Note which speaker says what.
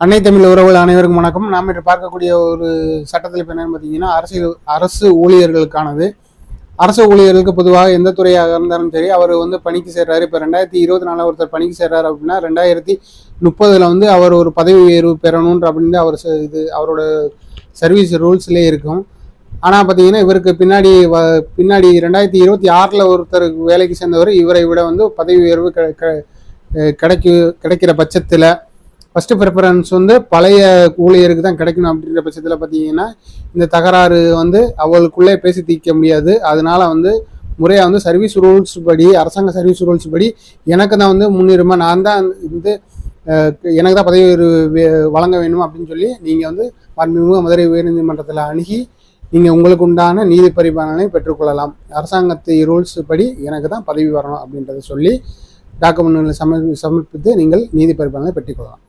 Speaker 1: அன்னை தமிழ் உறவுகள் அனைவருக்கும் வணக்கம். நாம் இன்று பார்க்கக்கூடிய ஒரு சட்டத்தில் இப்போ என்னன்னு பார்த்தீங்கன்னா அரசு ஊழியர்களுக்கானது. அரசு ஊழியர்களுக்கு பொதுவாக எந்த துறையாக இருந்தாலும் சரி, அவர் பணிக்கு சேர்றாரு. இப்போ 2024 ஒருத்தர் பணிக்கு சேர்றாரு அப்படின்னா 2030 அவர் ஒரு பதவி உயர்வு பெறணுன்ற அப்படின்னு அவரோட சர்வீஸ் ரூல்ஸ்லேயே இருக்கும். ஆனால் பார்த்தீங்கன்னா இவருக்கு பின்னாடி 2026 ஒருத்தர் வேலைக்கு சேர்ந்தவர் இவரை விட பதவி உயர்வு கிடைக்கிற பட்சத்தில் ஃபஸ்ட்டு ப்ரிஃபரன்ஸ் பழைய ஊழியருக்கு தான் கிடைக்கணும். அப்படின்ற பட்சத்தில் பார்த்தீங்கன்னா இந்த தகராறு அவளுக்குள்ளே பேசி தீர்க்க முடியாது. அதனால முறையாக சர்வீஸ் ரூல்ஸ் படி, அரசாங்க சர்வீஸ் ரூல்ஸ் படி எனக்கு தான் முன்னுரிமை, நான் தான் எனக்கு தான் பதவி வழங்க வேணும் அப்படின்னு சொல்லி நீங்கள் மாண்புமிகு மதுரை உயர்நீதிமன்றத்தில் அணுகி நீங்கள் உங்களுக்கு உண்டான நீதி பரிபாலனை பெற்றுக்கொள்ளலாம். அரசாங்கத்தை ரூல்ஸ் படி எனக்கு தான் பதவி வரணும் அப்படின்றத சொல்லி டாக்குமெண்ட்களை சமர்ப்பித்து நீங்கள் நீதி பரிபாலனை பெற்றுக்கொள்ளலாம்.